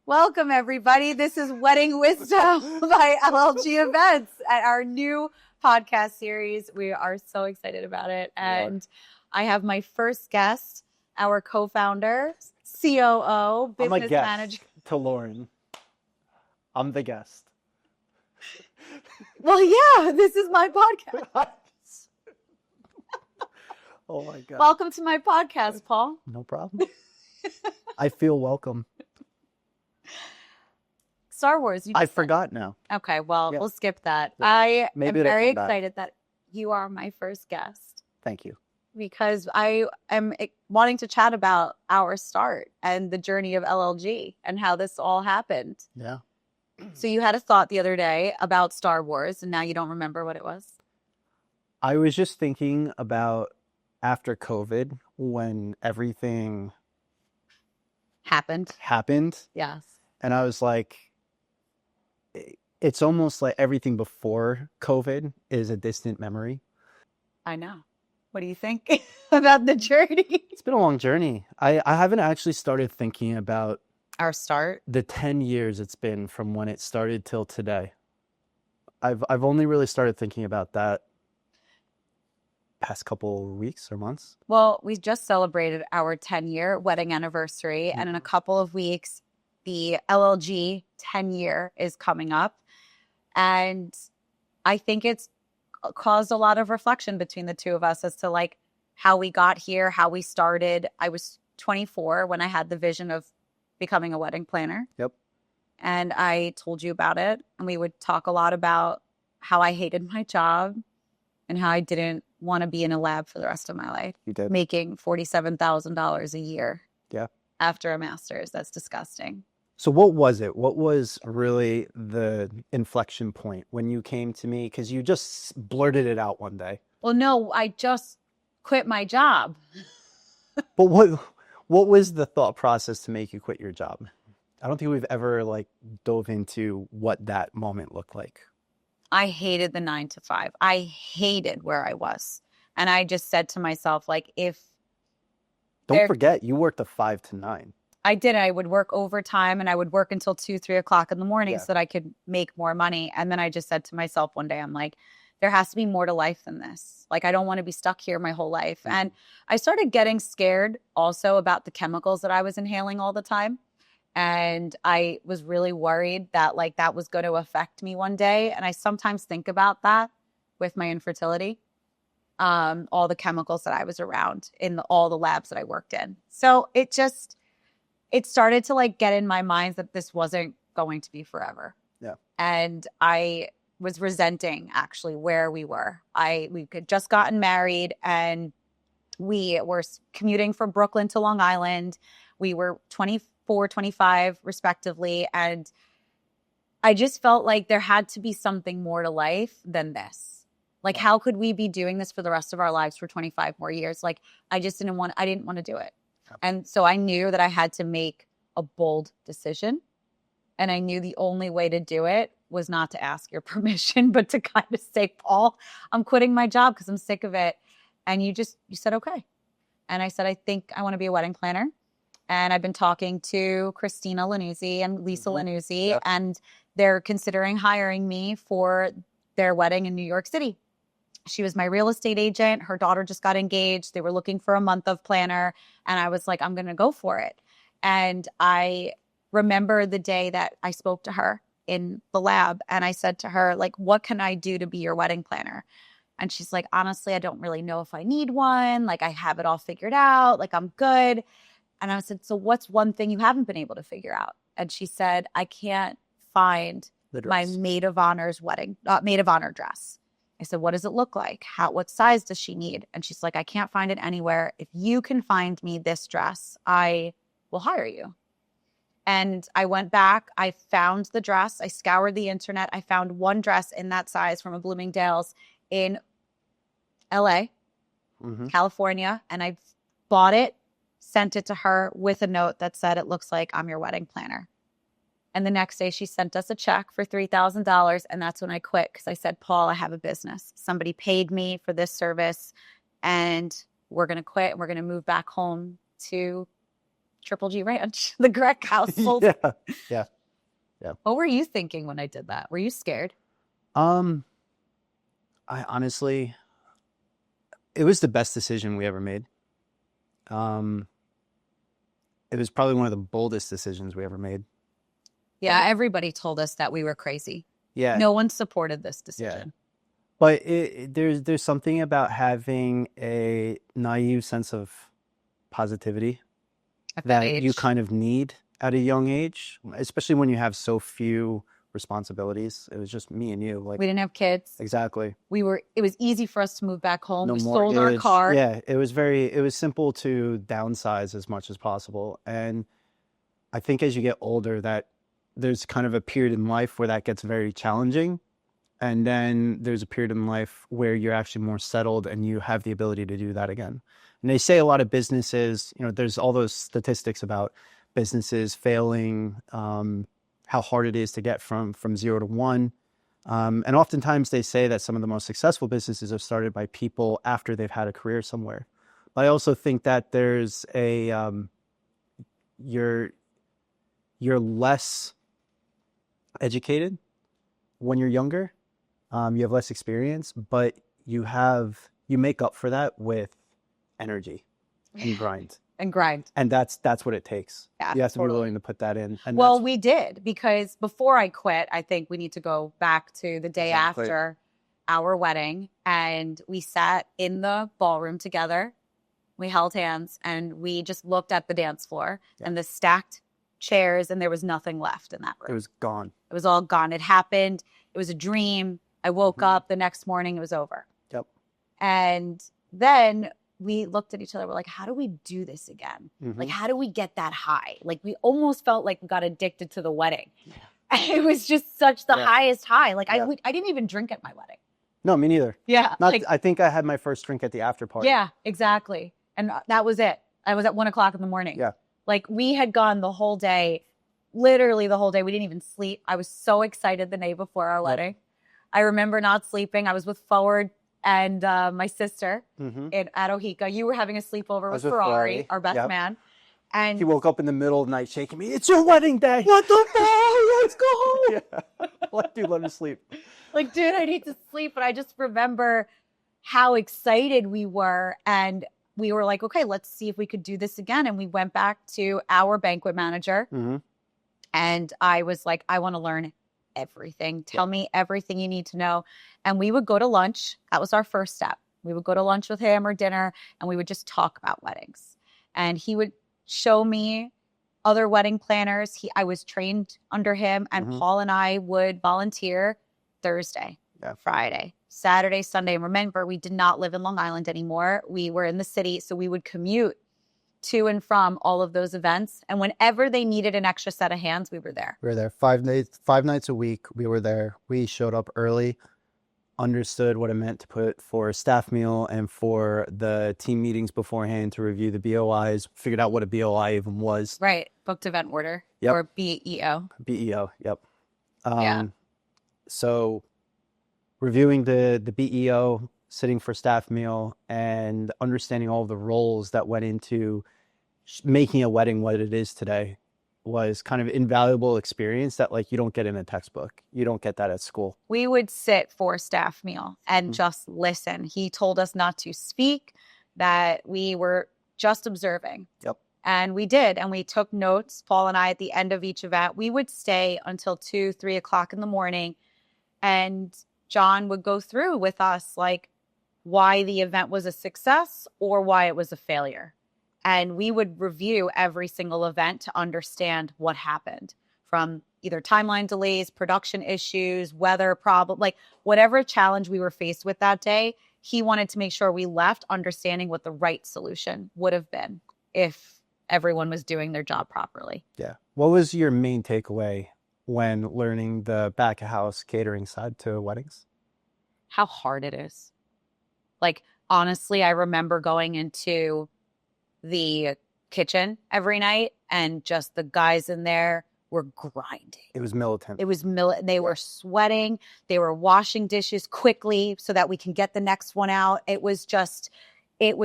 Welcome, everybody. This is Wedding Wisdom by LLG Events at our new podcast series. We are so excited about it. And I have my first guest, our co-founder, COO, business I'm a guest manager. to Lauren. I'm the guest. Well, yeah, this is my podcast. Oh my God. Welcome to my podcast, Paul. No problem. I feel welcome. Star Wars. I forgot now. Okay, well, Yeah. we'll skip that. Yeah. I Maybe am it'll very come back. excited that you are my first guest. Thank you. Because I am wanting to chat about our start and the journey of LLG and how this all happened. Yeah. So you had a thought the other day about Star Wars, and now you don't remember what it was? I was just thinking about after COVID, when everything Happened. Yes. and I was like, it's almost like everything before COVID is a distant memory. I know. What do you think about the journey? It's been a long journey. I haven't actually started thinking about Our start? the 10 years it's been from when it started till today. I've only really started thinking about that past couple weeks or months. Well, we just celebrated our 10-year wedding anniversary, and in a couple of weeks, the LLG 10-year is coming up. And I think it's caused a lot of reflection between the two of us as to like how we got here, how we started. I was 24 when I had the vision of becoming a wedding planner. Yep. And I told you about it. And we would talk a lot about how I hated my job and how I didn't want to be in a lab for the rest of my life. You did. Making $47,000 a year. Yeah. After a master's. That's disgusting. So what was it? What was really the inflection point when you came to me? Because you just blurted it out one day. Well, no, I just quit my job. But what was the thought process to make you quit your job? I don't think we've ever like dove into what that moment looked like. I hated the 9 to 5. I hated where I was. And I just said to myself, like, Don't forget, you worked a 5 to 9. I did. I would work overtime and I would work until 2, 3 o'clock in the morning so that I could make more money. And then I just said to myself one day, I'm like, there has to be more to life than this. Like, I don't want to be stuck here my whole life. Mm-hmm. And I started getting scared also about the chemicals that I was inhaling all the time. And I was really worried that like that was going to affect me one day. And I sometimes think about that with my infertility, all the chemicals that I was around in all the labs that I worked in. So it started to like get in my mind that this wasn't going to be forever. Yeah. And I was resenting actually where we were. We had just gotten married and we were commuting from Brooklyn to Long Island. We were 24, 25 respectively. And I just felt like there had to be something more to life than this. Like, how could we be doing this for the rest of our lives for 25 more years? Like, I didn't want to do it. And so I knew that I had to make a bold decision. And I knew the only way to do it was not to ask your permission, but to kind of say, Paul, I'm quitting my job because I'm sick of it. And you said, okay. And I said, I think I want to be a wedding planner. And I've been talking to Christina Lanuzzi and Lisa Lanuzzi, and they're considering hiring me for their wedding in New York City. She was my real estate agent. Her daughter just got engaged. They were looking for a month of planner. And I was like, I'm going to go for it. And I remember the day that I spoke to her in the lab. And I said to her, like, what can I do to be your wedding planner? And she's like, honestly, I don't really know if I need one. Like, I have it all figured out. Like, I'm good. And I said, so what's one thing you haven't been able to figure out? And she said, I can't find my maid of honor dress. I said, what does it look like? What size does she need? And she's like, I can't find it anywhere. If you can find me this dress, I will hire you. And I went back. I found the dress. I scoured the internet. I found one dress in that size from a Bloomingdale's in LA, California. And I bought it, sent it to her with a note that said, it looks like I'm your wedding planner. And the next day she sent us a check for $3,000. And that's when I quit because I said, Paul, I have a business. Somebody paid me for this service and we're going to quit. And we're going to move back home to Triple G Ranch, the Grec household. Yeah. What were you thinking when I did that? Were you scared? Um, I honestly, it was the best decision we ever made. Um, it was probably one of the boldest decisions we ever made. Yeah, everybody told us that we were crazy. Yeah, No one supported this yeah. decision. But there's something about having a naive sense of positivity At that that you age. kind of need at a young age, especially when you have so few responsibilities. It was just me and you, like We didn't have kids. exactly. It was easy for us to move back home. No We sold our mortgage. car. Yeah, it was simple to downsize as much as possible. And I think as you get older, that there's kind of a period in life where that gets very challenging. And then there's a period in life where you're actually more settled and you have the ability to do that again. And they say a lot of businesses, there's all those statistics about businesses failing, how hard it is to get from 0 to 1. And oftentimes they say that some of the most successful businesses are started by people after they've had a career somewhere. But I also think that there's you're less educated when you're younger. You have less experience, but you make up for that with energy and grind. And that's what it takes. Yeah, you have to totally. be willing to put that in. And well, we did, because before I quit, I think we need to go back to the day Exactly. after our wedding, and we sat in the ballroom together. We held hands and we just looked at the dance floor and the stacked chairs, and there was nothing left in that room. It was gone. It was all gone. It happened. It was a dream. I woke up the next morning, it was over. Yep. And then we looked at each other. We're like, how do we do this again? Mhm. Like, how do we get that high? Like, we almost felt like we got addicted to the wedding. It was just such the highest high. Like, I didn't even drink at my wedding. No, me neither. Yeah. I think I had my first drink at the after party. Yeah, exactly. And that was it. I was at 1:00 in the morning. Yeah. Like, we had gone the whole day, literally the whole day. We didn't even sleep. I was so excited the night before our wedding. I remember not sleeping. I was with Forward and my sister at Oheka. You were having a sleepover with Ferrari, our best man. And he woke up in the middle of the night shaking me. It's your wedding day. What the fuck? Let's go home. Yeah. Like, dude, let me sleep. Like, dude, I need to sleep. But I just remember how excited we were. And we were like, okay, let's see if we could do this again. And we went back to our banquet manager. And I was like, I want to learn everything. Tell me everything you need to know. And we would go to lunch. That was our first step. We would go to lunch with him or dinner, and we would just talk about weddings. And he would show me other wedding planners. I was trained under him, and Paul and I would volunteer Thursday, Friday, Saturday, Sunday. And remember, we did not live in Long Island anymore. We were in the city, so we would commute to and from all of those events. And whenever they needed an extra set of hands, we were there. We were there 5 nights a week. We were there. We showed up early, understood what it meant to put for a staff meal and for the team meetings beforehand to review the BOIs, figured out what a BOI even was. Right. Booked event order or BEO. BEO, yep. So reviewing the BEO, sitting for staff meal, and understanding all of the roles that went into making a wedding what it is today was kind of invaluable experience that, like, you don't get in a textbook. You don't get that at school. We would sit for staff meal and just listen. He told us not to speak, that we were just observing. Yep. And we did. And we took notes, Paul and I, at the end of each event. We would stay until 2, 3 o'clock in the morning. And John would go through with us, like, why the event was a success or why it was a failure. And we would review every single event to understand what happened, from either timeline delays, production issues, weather problem, like whatever challenge we were faced with that day. He wanted to make sure we left understanding what the right solution would have been if everyone was doing their job properly. Yeah. What was your main takeaway when learning the back of house catering side to weddings? How hard it is. Like, honestly, I remember going into the kitchen every night and just the guys in there were grinding. It was militant. They were sweating. They were washing dishes quickly so that we can get the next one out. It was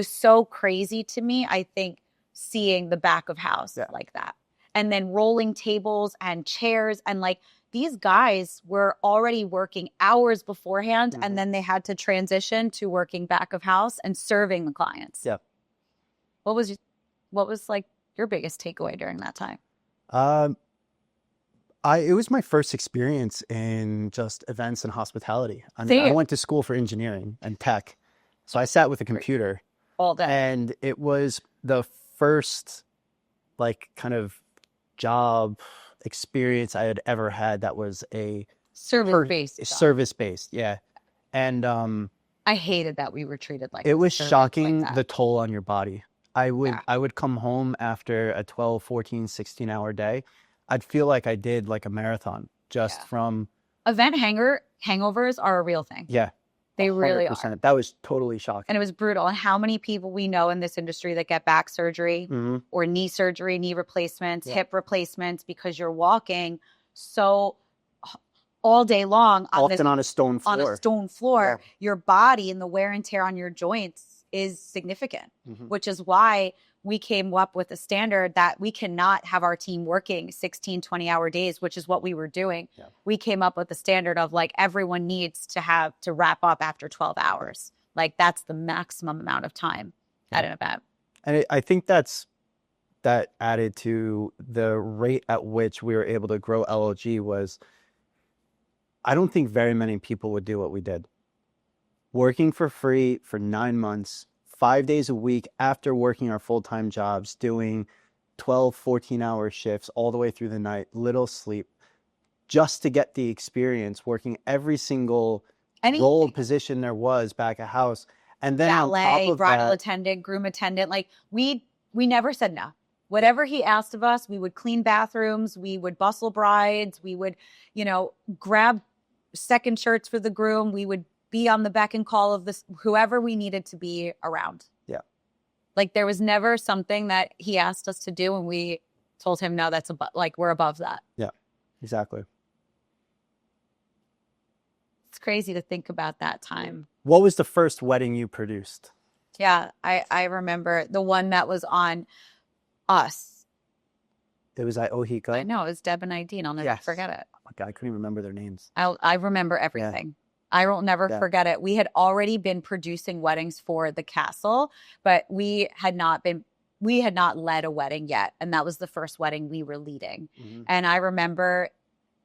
so crazy to me. I think seeing the back of house like that. And then rolling tables and chairs, and like these guys were already working hours beforehand, and then they had to transition to working back of house and serving the clients. Yeah. What was like your biggest takeaway during that time? It was my first experience in just events and hospitality. I went to school for engineering and tech. So I sat with a computer all day. And it was the first like kind of job experience I had ever had that was a service-based. Yeah. And I hated that we were treated like it was shocking the toll on your body. I would come home after a 12, 14, 16-hour day. I'd feel like I did like a marathon just from event hangovers are a real thing. Yeah. They really are. That was totally shocking. And it was brutal. And how many people we know in this industry that get back surgery or knee surgery, knee replacements, hip replacements, because you're walking so all day long often on a stone floor. On a stone floor, your body and the wear and tear on your joints is significant, which is why we came up with a standard that we cannot have our team working 16, 20-hour days, which is what we were doing. Yeah. We came up with a standard of like everyone needs to wrap up after 12 hours. Like that's the maximum amount of time at an event. And I think that added to the rate at which we were able to grow LLG was, I don't think very many people would do what we did. Working for free for 9 months, 5 days a week after working our full-time jobs, doing 12, 14-hour shifts all the way through the night, little sleep, just to get the experience working every single role position there was back at house. And then valet, on top of bridal attendant, groom attendant, like we never said no. Whatever he asked of us, we would clean bathrooms, we would bustle brides, we would, grab second shirts for the groom, we would be on the beck and call of this, whoever we needed to be around. Yeah. Like there was never something that he asked us to do and we told him, no, that's we're above that. Yeah, exactly. It's crazy to think about that time. What was the first wedding you produced? Yeah, I remember the one that was on us. It was at Oheka. I know, it was Deb and Ideen. I'll never forget it. Oh my God, I couldn't even remember their names. I remember everything. Yeah. I will never forget it. We had already been producing weddings for the castle, but we had not led a wedding yet. And that was the first wedding we were leading. And I remember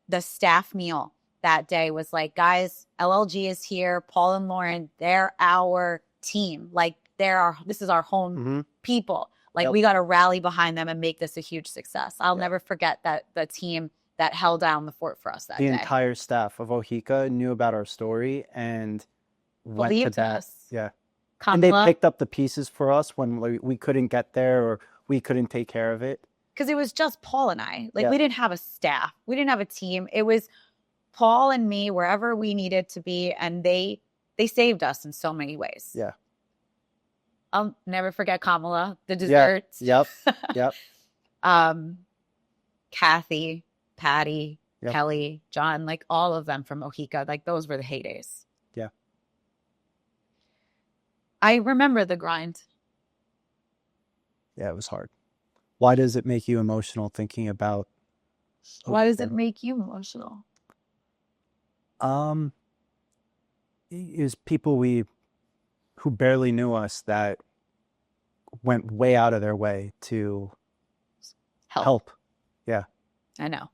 the staff meal that day was like, guys, LLG is here. Paul and Lauren, they're our team. Like this is our home people. Like we got to rally behind them and make this a huge success. I'll never forget that the team that held down the fort for us that day. The entire staff of Oheka knew about our story and believed us. Yeah. Kamala. And they picked up the pieces for us when we couldn't get there or we couldn't take care of it. Because it was just Paul and I. Like we didn't have a staff. We didn't have a team. It was Paul and me wherever we needed to be. And they saved us in so many ways. Yeah. I'll never forget Kamala, the desserts. Yep. Kathy, Patty, Kelly, John, like all of them from Oheka, like those were the heydays. Yeah. I remember the grind. Yeah, it was hard. Why does it make you emotional thinking about? Why does it make you emotional? Is people who barely knew us that went way out of their way to help. Yeah. I know.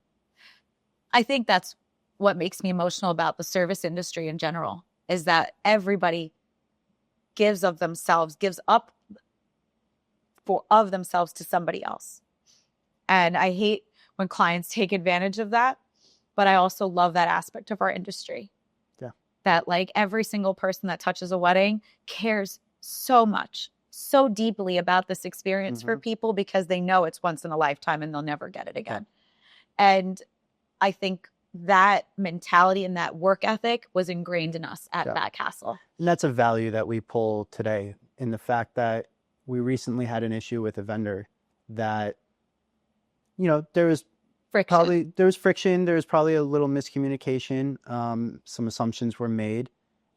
I think that's what makes me emotional about the service industry in general, is that everybody gives up of themselves to somebody else. And I hate when clients take advantage of that, but I also love that aspect of our industry. Yeah. That like every single person that touches a wedding cares so much, so deeply about this experience for people because they know it's once in a lifetime and they'll never get it again. Yeah. And I think that mentality and that work ethic was ingrained in us at that castle. And that's a value that we pull today in the fact that we recently had an issue with a vendor that, there was friction. There was probably a little miscommunication. Some assumptions were made.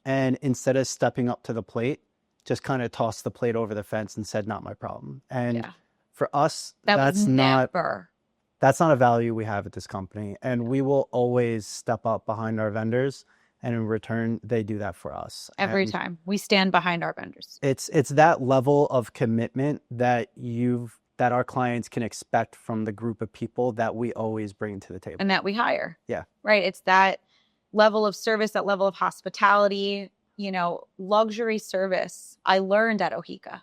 And instead of stepping up to the plate, just kind of tossed the plate over the fence and said, not my problem. And For us, That was never. that's not a value we have at this company. And we will always step up behind our vendors. And in return, they do that for us. Every And time we stand behind our vendors. it's that level of commitment that our clients can expect from the group of people that we always bring to the table. And that we hire. Yeah. Right. It's that level of service, that level of hospitality, luxury service. I learned at Oheka.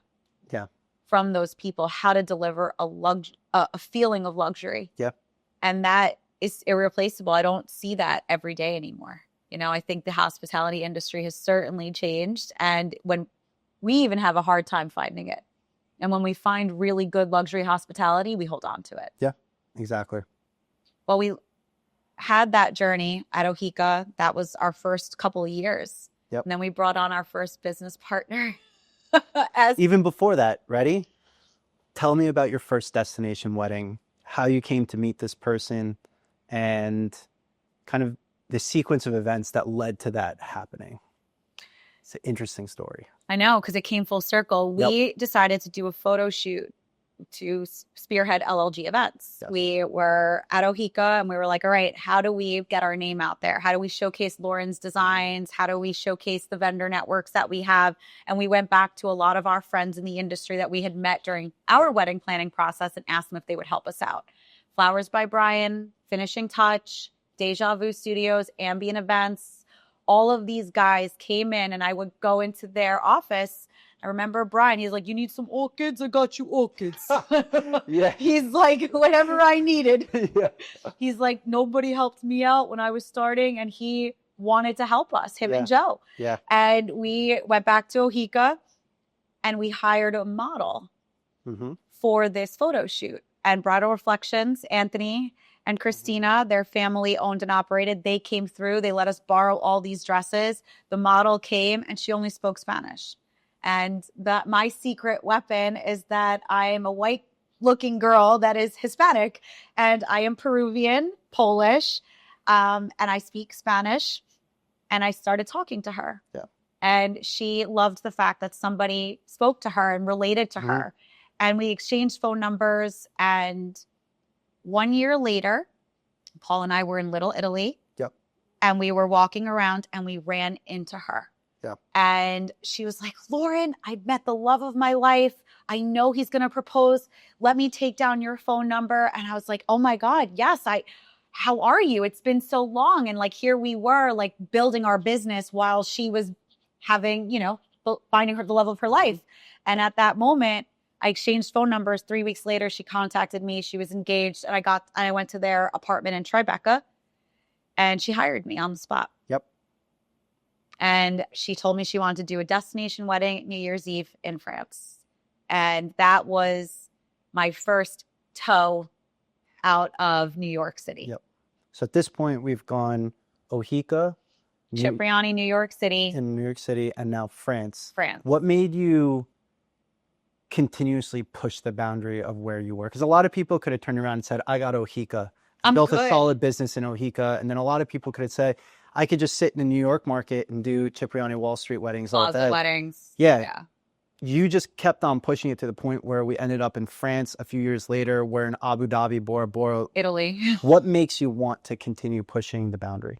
Yeah. From those people how to deliver a feeling of luxury. Yeah. And that is irreplaceable. I don't see that every day anymore. I think the hospitality industry has certainly changed. And when we even have a hard time finding it. And when we find really good luxury hospitality, we hold on to it. Yeah, exactly. Well, we had that journey at Oheka. That was our first couple of years. Yep. And then we brought on our first business partner. Even before that, ready? Tell me about your first destination wedding, how you came to meet this person, and kind of the sequence of events that led to that happening. It's an interesting story. I know, because it came full circle. We decided to do a photo shoot to spearhead LLG Events. Yes. We were at Oheka and we were like, all right, how do we get our name out there? How do we showcase Lauren's designs? How do we showcase the vendor networks that we have? And we went back to a lot of our friends in the industry that we had met during our wedding planning process and asked them if they would help us out. Flowers by Brian, Finishing Touch, Deja Vu Studios, Ambient Events. All of these guys came in and I would go into their office. I remember Brian, he's like, you need some orchids? I got you orchids. Yeah. He's like, whatever I needed. Yeah. He's like, nobody helped me out when I was starting. And he wanted to help us, him and Joe. Yeah. And we went back to Oheka and we hired a model for this photo shoot. And Bridal Reflections, Anthony and Christina, their family owned and operated. They came through. They let us borrow all these dresses. The model came and she only spoke Spanish. And my secret weapon is that I am a white looking girl that is Hispanic and I am Peruvian, Polish, and I speak Spanish. And I started talking to her. Yeah. And she loved the fact that somebody spoke to her and related to her. And we exchanged phone numbers. And 1 year later, Paul and I were in Little Italy. Yep. And we were walking around and we ran into her. Yeah. And she was like, Lauren, I met the love of my life. I know he's going to propose. Let me take down your phone number. And I was like, oh my God, yes. How are you? It's been so long. And like, here we were like building our business while she was having, finding the love of her life. And at that moment, I exchanged phone numbers. 3 weeks later, she contacted me. She was engaged and I went to their apartment in Tribeca and she hired me on the spot. Yep. And she told me she wanted to do a destination wedding New Year's Eve in France. And that was my first toe out of New York City. Yep. So at this point, we've gone Oheka, Cipriani, New York City. In New York City, and now France. France. What made you continuously push the boundary of where you were? Because a lot of people could have turned around and said, I got Oheka. I built a solid business in Oheka. And then a lot of people could have said, I could just sit in the New York market and do Cipriani Wall Street weddings. Closet weddings. Yeah. You just kept on pushing it to the point where we ended up in France a few years later. We're in Abu Dhabi, Bora Bora. Italy. What makes you want to continue pushing the boundary?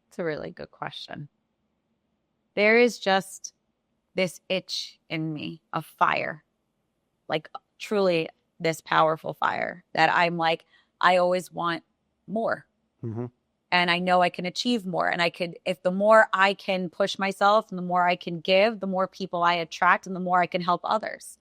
It's a really good question. There is just this itch in me of fire. Like truly this powerful fire that I'm like, I always want more. And I know I can achieve more. And if the more I can push myself and the more I can give, the more people I attract and the more I can help others.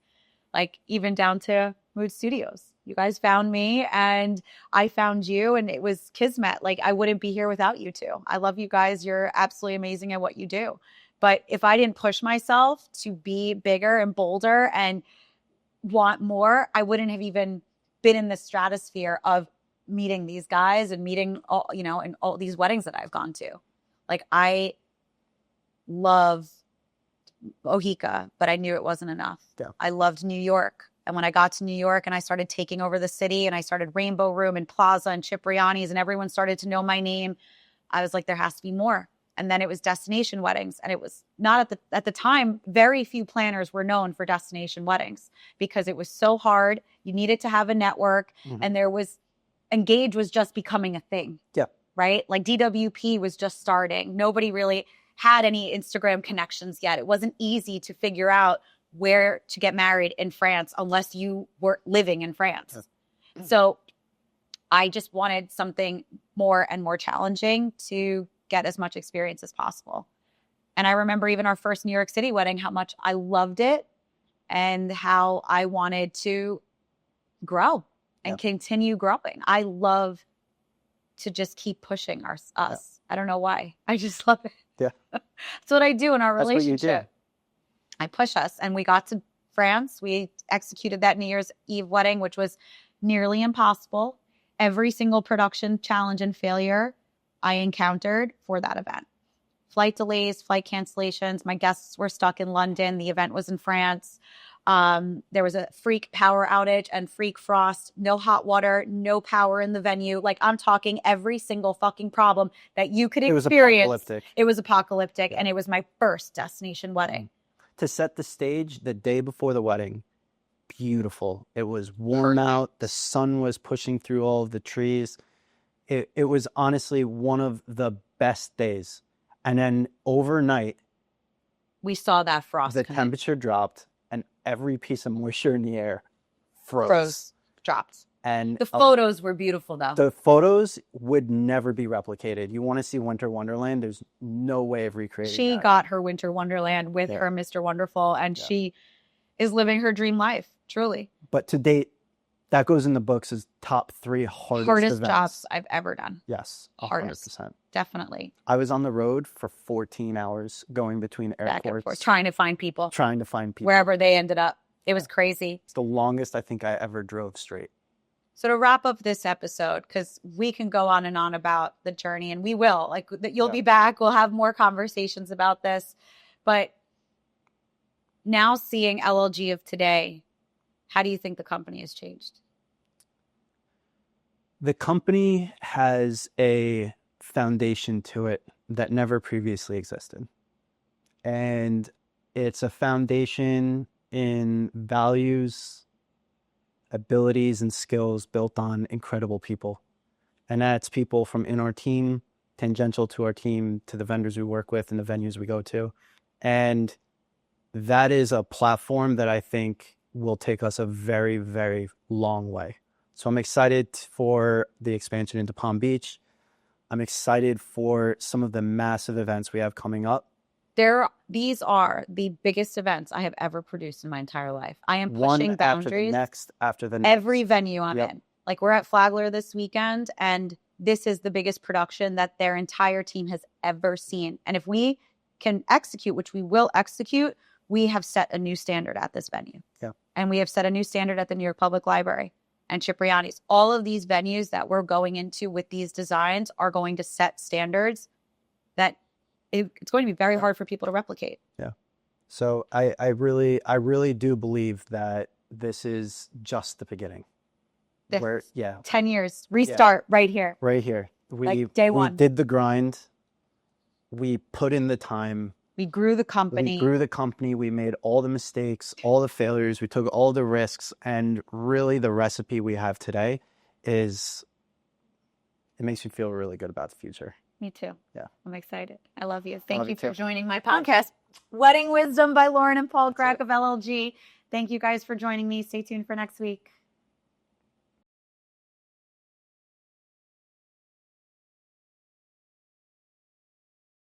Like even down to Mood Studios. You guys found me and I found you and it was kismet. Like I wouldn't be here without you two. I love you guys. You're absolutely amazing at what you do. But if I didn't push myself to be bigger and bolder and want more, I wouldn't have even been in the stratosphere of meeting these guys and meeting all, and all these weddings that I've gone to. Like I love Oheka, but I knew it wasn't enough. Yeah. I loved New York. And when I got to New York and I started taking over the city and I started Rainbow Room and Plaza and Cipriani's and everyone started to know my name, I was like, there has to be more. And then it was destination weddings. And it was not at the time, very few planners were known for destination weddings because it was so hard. You needed to have a network, and Engage was just becoming a thing. Yeah. Right? Like DWP was just starting. Nobody really had any Instagram connections yet. It wasn't easy to figure out where to get married in France unless you were living in France. Yeah. So I just wanted something more and more challenging to get as much experience as possible. And I remember even our first New York City wedding, how much I loved it and how I wanted to grow and continue growing. I love to just keep pushing us. Yeah. I don't know why. I just love it. Yeah. That's what I do in our relationship. What you do. I push us. And we got to France. We executed that New Year's Eve wedding, which was nearly impossible. Every single production challenge and failure I encountered for that event. Flight delays, flight cancellations. My guests were stuck in London. The event was in France. There was a freak power outage and freak frost, no hot water, no power in the venue. Like, I'm talking every single fucking problem that you could experience. It was apocalyptic. And it was my first destination wedding. To set the stage the day before the wedding, beautiful. It was warm out. The sun was pushing through all of the trees. It was honestly one of the best days. And then overnight, we saw that frost. The temperature dropped, and every piece of moisture in the air froze. Dropped. And the photos were beautiful, though. The photos would never be replicated. You want to see Winter Wonderland? There's no way of recreating She that. got her Winter Wonderland with her Mr. Wonderful, and she is living her dream life, truly. But to date, that goes in the books as top 3 hardest events. Jobs I've ever done. Yes, 100%. Hardest, definitely. I was on the road for 14 hours going between airports. Back and forth, trying to find people. Wherever they ended up. It was crazy. It's the longest I think I ever drove straight. So to wrap up this episode, because we can go on and on about the journey, and we will. Like, you'll be back. We'll have more conversations about this. But now seeing LLG of today, how do you think the company has changed? The company has a foundation to it that never previously existed. And it's a foundation in values, abilities, and skills built on incredible people. And that's people from in our team, tangential to our team, to the vendors we work with and the venues we go to. And that is a platform that I think will take us a very, very long way. So I'm excited for the expansion into Palm Beach. I'm excited for some of the massive events we have coming up. These are the biggest events I have ever produced in my entire life. I am pushing boundaries. After the next. Every venue I'm in. Like, we're at Flagler this weekend, and this is the biggest production that their entire team has ever seen. And if we can execute, which we will execute, we have set a new standard at this venue. Yeah. And we have set a new standard at the New York Public Library and Cipriani's. All of these venues that we're going into with these designs are going to set standards that it's going to be very hard for people to replicate. Yeah. So I really do believe that this is just the beginning. 10 years, restart right here. Right here. Day one. We did the grind. We put in the time. We grew the company. We made all the mistakes, all the failures. We took all the risks. And really the recipe we have today it makes me feel really good about the future. Me too. Yeah. I'm excited. I love you. Thank you for joining my podcast, Wedding Wisdom by Lauren and Paul Crack of LLG. Thank you guys for joining me. Stay tuned for next week.